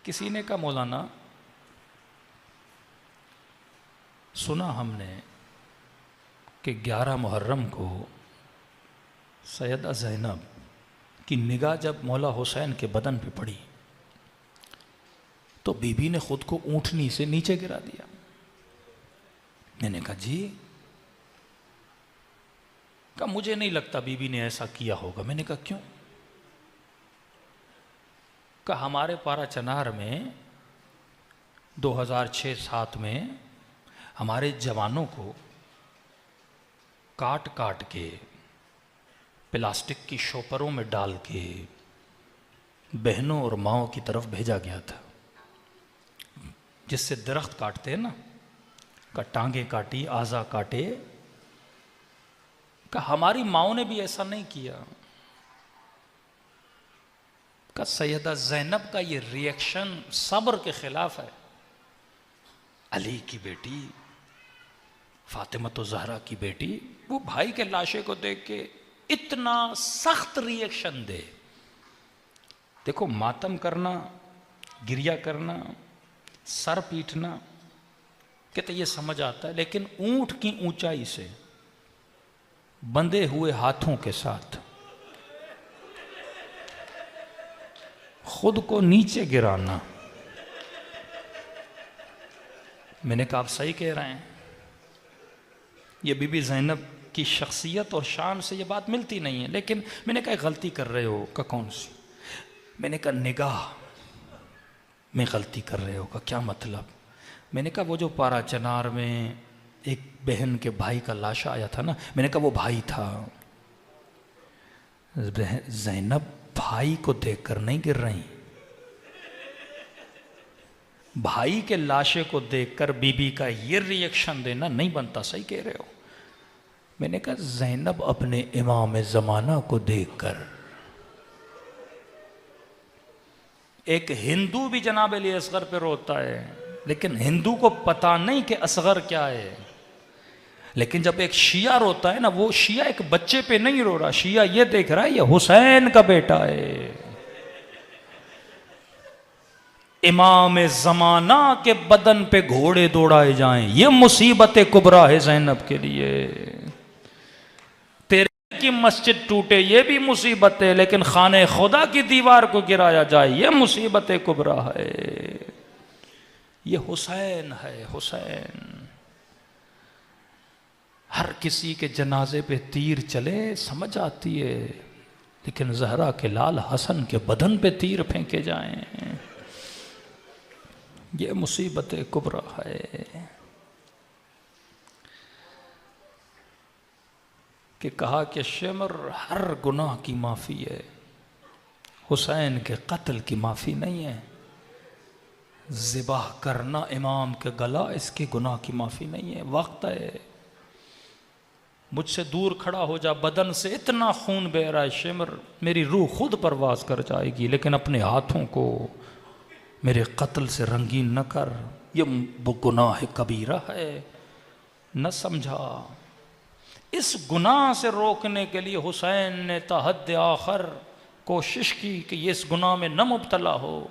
किसी ने कहा मौलाना सुना हमने कि 11 मुहर्रम को सैयदा ज़ैनब की निगाह जब मौला हुसैन के बदन पे पड़ी तो बीबी ने खुद को ऊँटनी से नीचे गिरा दिया। मैंने कहा जी, कहा मुझे नहीं लगता बीबी ने ऐसा किया होगा। मैंने कहा क्यों? कहा हमारे पारा चनार में 2006-07 में हमारे जवानों को काट काट के प्लास्टिक की शोपरों में डाल के बहनों और माओं की तरफ भेजा गया था, जिससे दरख्त काटते हैं ना, का टांगे काटी, आज़ा काटे। का हमारी माओं ने भी ऐसा नहीं किया। का सैयदा ज़ैनब का ये रिएक्शन सब्र के खिलाफ है। अली की बेटी, फातिमा तो ज़हरा की बेटी, वो भाई के लाशे को देख के इतना सख्त रिएक्शन दे। देखो, मातम करना, गिरिया करना, सर पीटना, कहते ये समझ आता है, लेकिन ऊंट की ऊंचाई से बंधे हुए हाथों के साथ खुद को नीचे गिराना, मैंने कहा आप सही कह रहे हैं। ये बीबी ज़ैनब की शख्सियत और शान से ये बात मिलती नहीं है। लेकिन मैंने कहा गलती कर रहे हो। का कौन सी? मैंने कहा निगाह में गलती कर रहे हो। का क्या मतलब? मैंने कहा वो जो पारा चनार में एक बहन के भाई का लाश आया था ना, मैंने कहा वो भाई था। ज़ैनब भाई को देखकर नहीं गिर रही, भाई के लाशे को देखकर बीबी का ये रिएक्शन देना नहीं बनता। सही कह रहे हो। मैंने कहा ज़ैनब अपने इमाम ज़माना को देखकर, एक हिंदू भी जनाब अली असगर पे रोता है, लेकिन हिंदू को पता नहीं कि असगर क्या है। लेकिन जब एक शिया रोता है ना, वो शिया एक बच्चे पे नहीं रो रहा, शिया ये देख रहा है ये हुसैन का बेटा है। इमाम ज़माना के बदन पे घोड़े दौड़ाए जाएं, ये मुसीबत कुबरा है ज़ैनब के लिए। तेरे की मस्जिद टूटे ये भी मुसीबत है, लेकिन खाने खुदा की दीवार को गिराया जाए ये मुसीबत कुबरा है। ये हुसैन है, हुसैन। हर किसी के जनाजे पे तीर चले समझ आती है, लेकिन ज़हरा के लाल हसन के बदन पे तीर फेंके जाएं, ये मुसीबत कुबरा है। कि कहा कि शिमर हर गुनाह की माफ़ी है, हुसैन के कत्ल की माफ़ी नहीं है। ज़िबाह करना इमाम के गला, इसके गुनाह की माफ़ी नहीं है। वक्त है, मुझसे दूर खड़ा हो जा, बदन से इतना खून बह रहा है शिमर, मेरी रूह खुद परवाज कर जाएगी, लेकिन अपने हाथों को मेरे कत्ल से रंगीन न कर, ये गुनाह कबीरा है। न समझा। इस गुनाह से रोकने के लिए हुसैन ने तहद आखिर कोशिश की कि ये इस गुनाह में न मुब्तला हो।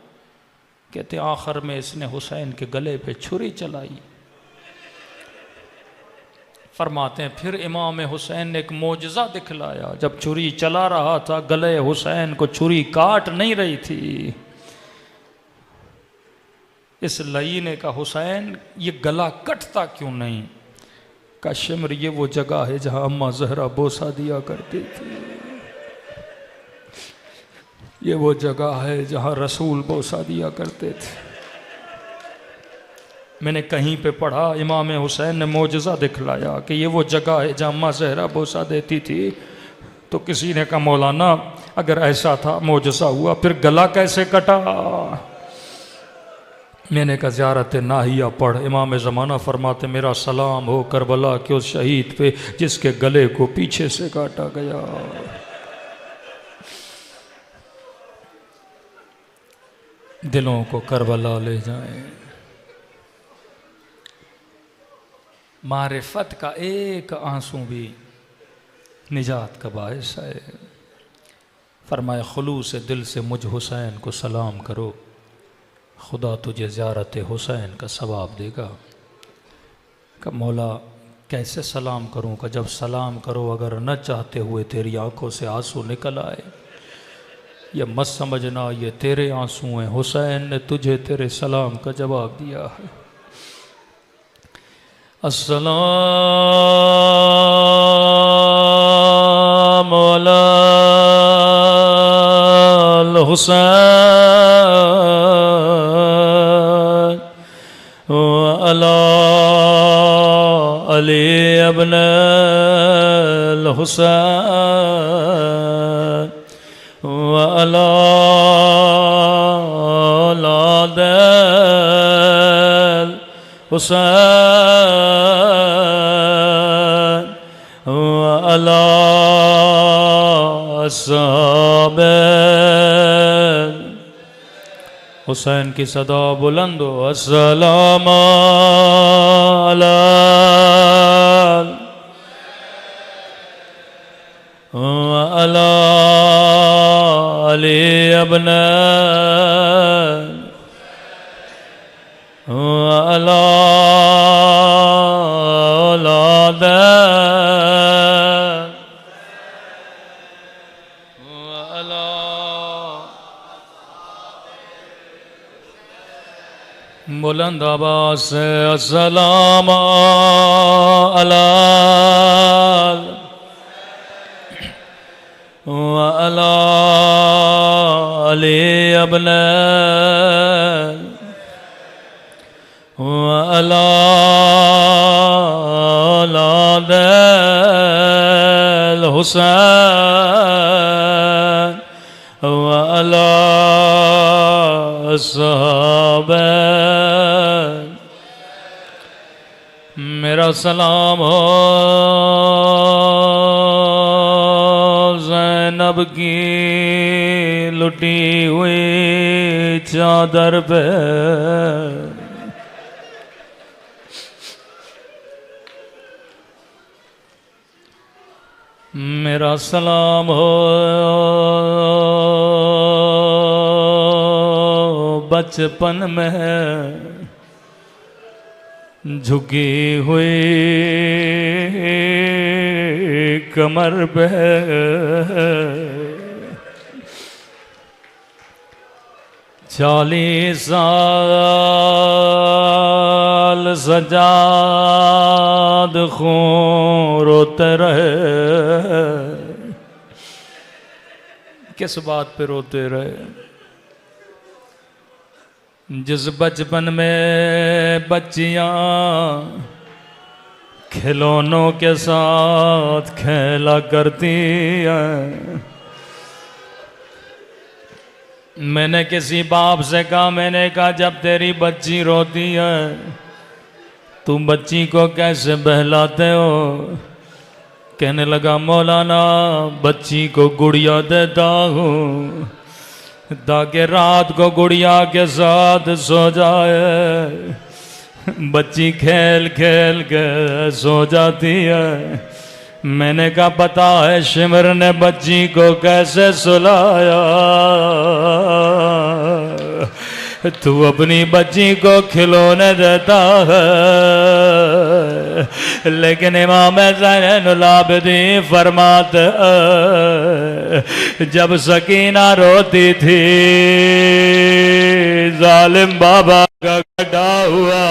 कहते आखिर में इसने हुसैन के गले पे छुरी चलाई। फरमाते हैं फिर इमाम हुसैन ने एक मोजज़ा दिखलाया। जब छुरी चला रहा था, गले हुसैन को छुरी काट नहीं रही थी। इस लई ने कहा हुसैन ये गला कटता क्यों नहीं? का शिमर ये वो जगह है जहां अम्मा ज़हरा बोसा दिया करती थी, ये वो जगह है जहां रसूल बोसा दिया करते थे। मैंने कहीं पे पढ़ा, इमाम हुसैन ने मोजज़ा दिखलाया कि ये वो जगह है जहां अम्मा ज़हरा बोसा देती थी। तो किसी ने कहा मौलाना अगर ऐसा था, मोजज़ा हुआ, फिर गला कैसे कटा? मैंने कहा ज़ियारत नाहिया पढ़। इमाम ज़माना फरमाते मेरा सलाम हो करबला के उस शहीद पे जिसके गले को पीछे से काटा गया। दिलों को करबला ले जाएं। मारिफत का एक आंसू भी निजात का बायस है। फरमाए खुलूस दिल से मुझ हुसैन को सलाम करो, खुदा तुझे ज़ियारत हुसैन का सवाब देगा। का मौला कैसे सलाम करूं? का जब सलाम करो अगर न चाहते हुए तेरी आंखों से आंसू निकल आए, ये मत समझना ये तेरे आंसू हैं, हुसैन ने तुझे तेरे सलाम का जवाब दिया है। अस्सलाम अलल हुसैन व अला अली इब्नुल हुसैन व अला औलादिल हुसैन व अला अस्हाबिल हुसैन की सदा बुलंद हो। अस्सलाम अलल अला अली इब्नुल अला औलादिल बुलंद आवाज से अस्सलाम अलल व अला अली इब्नुल व अला औलादिल हुसैन व अला अस्हाबिल। मेरा सलाम हो ज़ैनब की लुटी हुई चादर पे, मेरा सलाम हो बचपन में झुकी हुई कमर पे, चालीस साल सजाद खून रोते रहे। किस बात पे रोते रहे? जिस बचपन में बच्चियां खिलौनों के साथ खेला करती हैं, मैंने किसी बाप से कहा, मैंने कहा जब तेरी बच्ची रोती है तुम बच्ची को कैसे बहलाते हो? कहने लगा मौलाना बच्ची को गुड़िया देता हूँ ताकि रात को गुड़िया के साथ सो जाए। बच्ची खेल खेल के सो जाती है। मैंने कहा पता है शिमर ने बच्ची को कैसे सुलाया? तू अपनी बच्ची को खिलौने देता है, लेकिन इमाम ज़ैनुल आबिदीन फरमाते जब सकीना रोती थी जालिम बाबा का कटा हुआ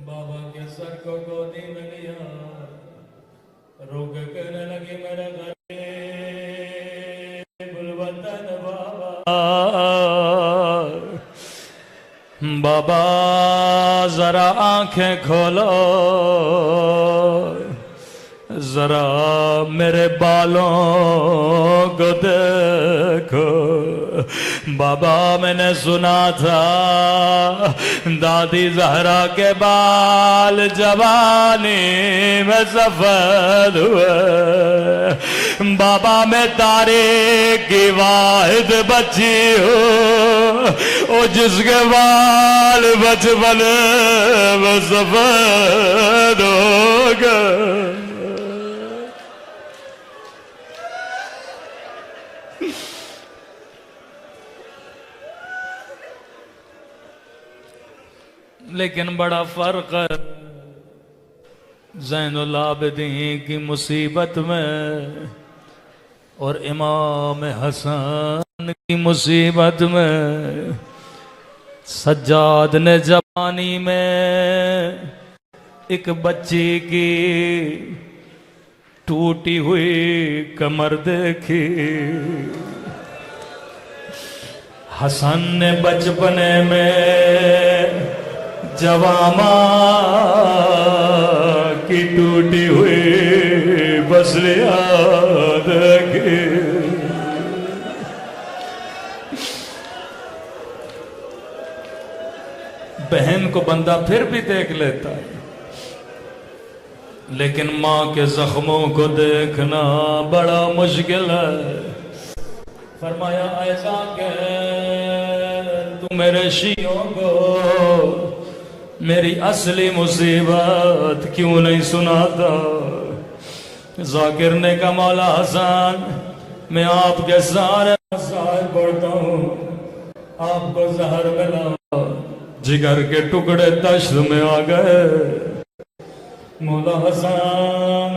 बाबा के सर को गोदी में लिया, रोक करने लगी मेरा गरीबुल वतन बाबा। बाबा जरा आंखें खोलो, जरा मेरे बालों को देखो। बाबा मैंने सुना था दादी जहरा के बाल जवानी में सफेद हुए। बाबा मैं तारे की वाहिद बच्ची हूँ ओ जिसके बाल बचपन में सफेद हो गए। लेकिन बड़ा फर्क है ज़ैनुल आबिदीन की मुसीबत में और इमाम हसन की मुसीबत में। सज्जाद ने जवानी में एक बच्ची की टूटी हुई कमर देखी। हसन ने बचपने में जवामा की टूटी हुई बसलियां देखी। बहन को बंदा फिर भी देख लेता है, लेकिन माँ के जख्मों को देखना बड़ा मुश्किल है। फरमाया ऐसा के तू मेरे शियों को मेरी असली मुसीबत क्यों नहीं सुनाता। जाकिर ने कहा मौला हसन मैं आपके सारे मसाइल पढ़ता हूँ, आपको जहर मिला, जिगर के टुकड़े तश्त में आ गए। मौला हसन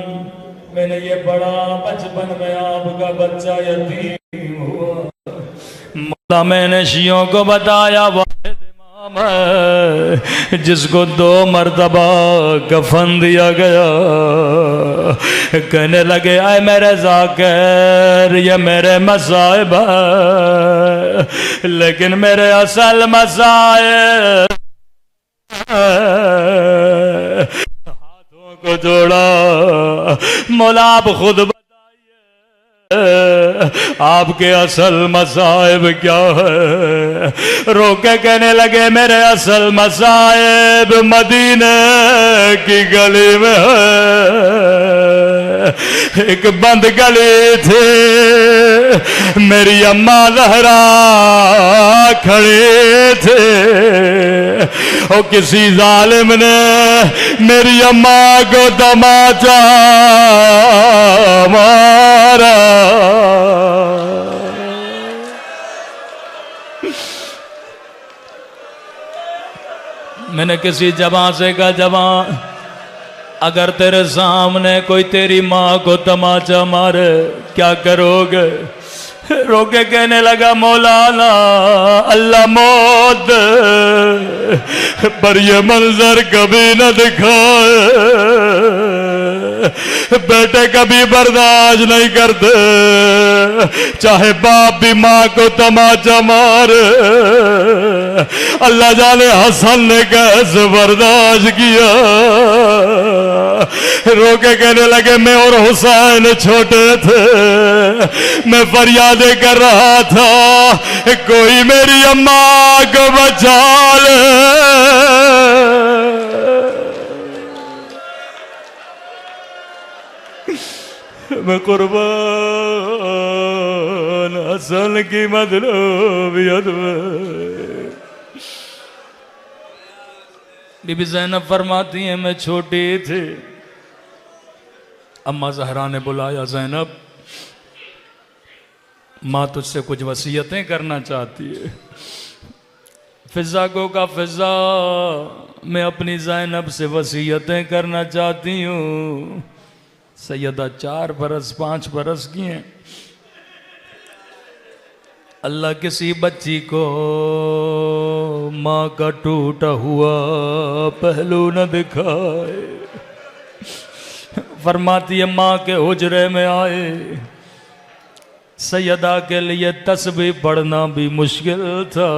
मैंने ये पढ़ा बचपन में आपका बच्चा यतीम हुआ। मौला मैंने शियों को बताया वाहिद इमाम है जिसको 2 मरतबा कफन दिया गया। कहने लगे आए मेरे जाकिर ये मेरे मसाइब है, लेकिन मेरे असल मसाइब हाथों को जोड़ा। मौला आप खुद आपके असल मसाइब क्या है। रोके कहने लगे मेरे असल मसाइब मदीने की गली में है। एक बंद गली थी, मेरी अम्मा जहरा खड़े थे और किसी जालिम ने मेरी अम्मा को तमाचा मारा। मैंने किसी जवान से कहा जवान अगर तेरे सामने कोई तेरी माँ को तमाचा मारे क्या करोगे। रोके कहने लगा मौलाना अल्लाह मौत पर ये मंजर कभी न दिखाए। बेटे कभी बर्दाश्त नहीं करते, चाहे बाप भी माँ को तमाचा मारे। अल्लाह जाने हसन ने कैसे बर्दाश्त किया। रोके कहने लगे मैं और हुसैन छोटे थे, मैं फरियादें कर रहा था कोई मेरी अम्मा को बचा ले। मैं कुर्बान हसन की मतलूबियत में। बीबी ज़ैनब फरमाती हैं मैं छोटी थी, अम्मा ज़हरा ने बुलाया ज़ैनब माँ तुझसे कुछ वसीयतें करना चाहती है। फिजा को का फिजा मैं अपनी ज़ैनब से वसीयतें करना चाहती हूँ। सैयदा 4 बरस 5 बरस की हैं। अल्लाह किसी बच्ची को माँ का टूटा हुआ पहलू न दिखाए। फरमाती है माँ के हुजरे में आए, सैयदा के लिए तस्बीह पढ़ना भी मुश्किल था।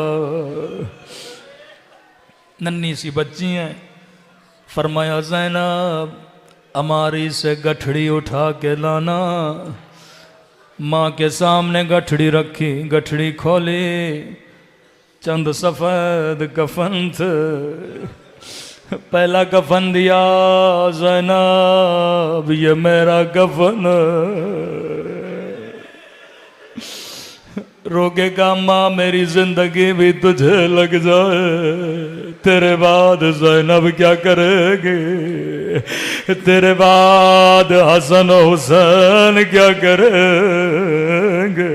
नन्ही सी बच्ची हैं। फरमाया ज़ैनब अमारी से गठड़ी उठा के लाना। माँ के सामने गठड़ी रखी, गठड़ी खोली, चंद सफेद कफन थे। पहला कफन दिया ज़ैनब, ये मेरा कफन। रोकेगा माँ मेरी जिंदगी भी तुझे लग जाए, तेरे बाद ज़ैनब क्या करेगी, तेरे बाद हसन हुसैन क्या करेंगे।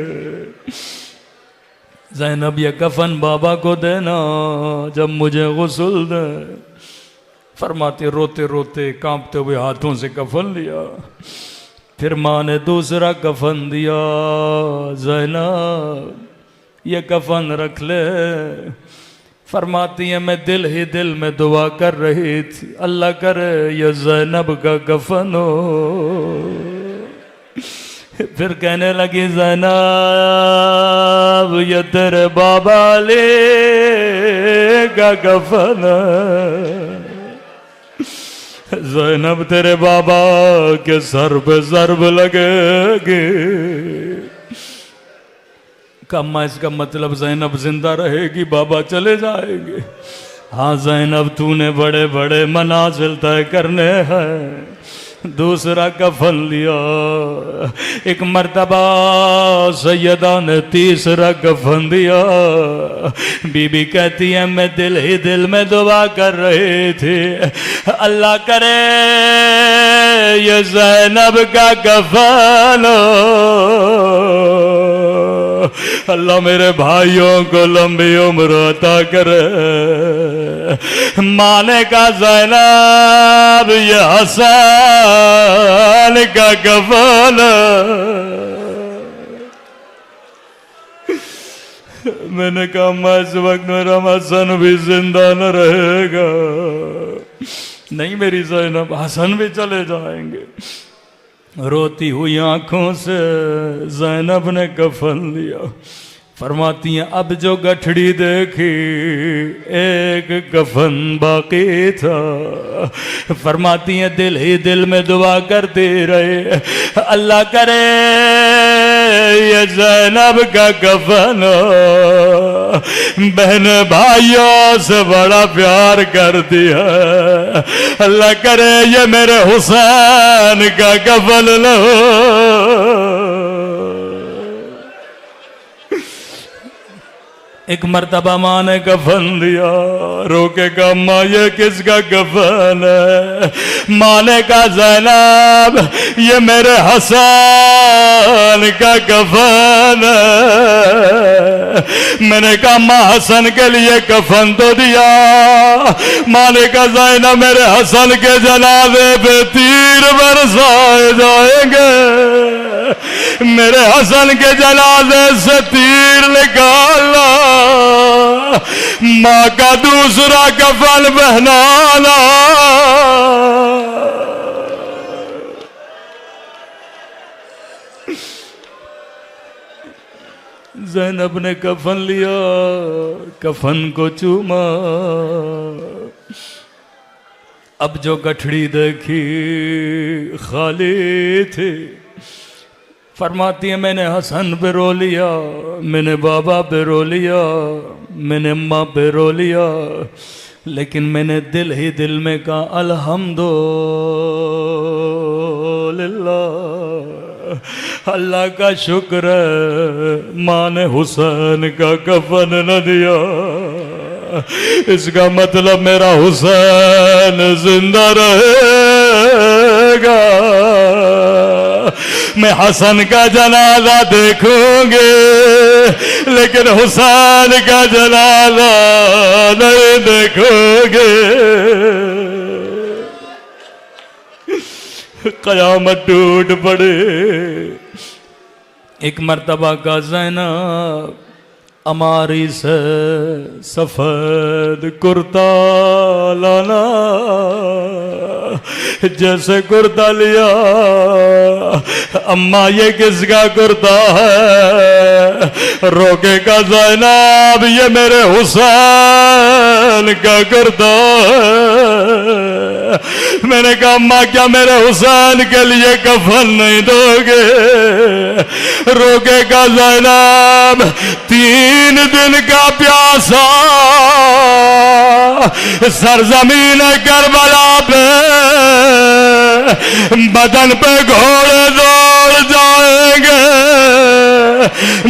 ज़ैनब ये कफन बाबा को देना जब मुझे गुस्ल दे। फरमाते रोते रोते कांपते हुए हाथों से कफन लिया। फिर माँ ने दूसरा कफन दिया, ज़ैनब ये कफन रख ले। फरमाती है मैं दिल ही दिल में दुआ कर रही थी, अल्लाह करे ये ज़ैनब का कफन हो। फिर कहने लगी ज़ैनब ये तेरे बाबा ले का कफन। ज़ैनब तेरे बाबा के सर पे ज़र्ब लगेगी। कम्मा इसका मतलब ज़ैनब जिंदा रहेगी, बाबा चले जाएंगे। हाँ ज़ैनब तूने बड़े बड़े मनाज़िल तय करने हैं। दूसरा कफन लिया। एक मर्तबा सैयदा ने तीसरा कफन दिया। बीबी कहती है मैं दिल ही दिल में दुआ कर रही थी, अल्लाह करे ये ज़ैनब का कफन हो। अल्लाह मेरे भाइयों को लंबी उम्र अता करे। माने का ज़ैनब ये हसन का कफन। मैंने कहा मैं इस वक्त मेरा हसन भी जिंदा न रहेगा। नहीं मेरी ज़ैनब, हसन भी चले जाएंगे। रोती हुई आंखों से ज़ैनब ने कफन लिया। फरमाती हैं अब जो गठड़ी देखी एक कफन बाकी था। फरमाती हैं दिल ही दिल में दुआ करते रहे, अल्लाह करे ये ज़ैनब का कफन हो। बहन भाइयों से बड़ा प्यार करती है, अल्लाह करे ये मेरे हुसैन का कफन लो। एक मर्तबा माँ ने कफन दिया। रोके का माँ ये किसका कफन है? माँ ने कहा ज़ैनब ये मेरे हसन का कफन है। मैंने कहा माँ हसन के लिए कफन तो दिया। माँ ने कहा ज़ैनब मेरे हसन के जनाजे पे तीर बरसाए जाएंगे। मेरे हसन के जनाजे से तीर निकालना, माँ का दूसरा कफन पहनाना। ज़ैनब ने कफन लिया, कफन को चूमा। अब जो गठड़ी देखी खाली थी। फरमाती है मैंने हसन पे रो लिया, मैंने बाबा पे रो लिया, मैंने अम्मा पे रो लिया, लेकिन मैंने दिल ही दिल में कहा अल्हम्दुलिल्लाह, अल्लाह का शुक्र है माँ ने हुसैन का कफन न दिया। इसका मतलब मेरा हुसैन जिंदा रहेगा। मैं हसन का जनाजा देखूंगे लेकिन हुसैन का जनाजा नहीं देखोगे। कयामत टूट पड़े। एक मर्तबा का ज़ैनब अमारी से सफेद कुर्ता लाना, जैसे कुर्ता लिया, अम्मा ये किसका कुर्ता है? रोके का ज़ैनब ये मेरे हुसैन का कुर्ता है। मैंने कहा अम्मा क्या मेरे हुसैन के लिए कफन नहीं दोगे? रोकेगा ज़ैनब 3 दिन का प्यासा सरजमीन करबला पे बदन पे घोड़े दौड़ जाएंगे,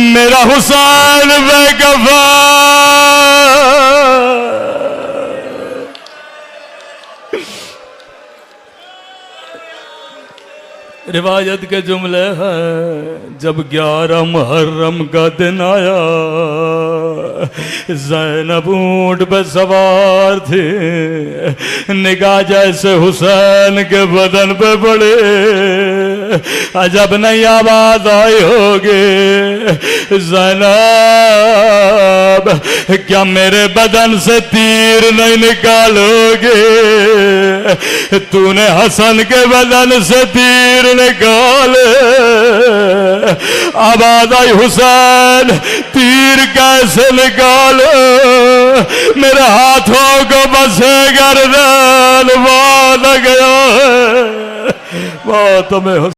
मेरा हुसैन बेकफन। रिवायत के जुमले हैं, जब 11 मुहर्रम का दिन आया, ज़ैनब ऊंट पे सवार थी, निगाह जैसे हुसैन के बदन पे पड़े, अजब नहीं आवाज आई होगी, ज़ैनब क्या मेरे बदन से तीर नहीं निकालोगे? तूने हसन के बदन से तीर निकाले। आवाज आई हुसैन तीर कैसे निकाले? मेरे हाथों को बसे गर्दन बांध गया है। बात में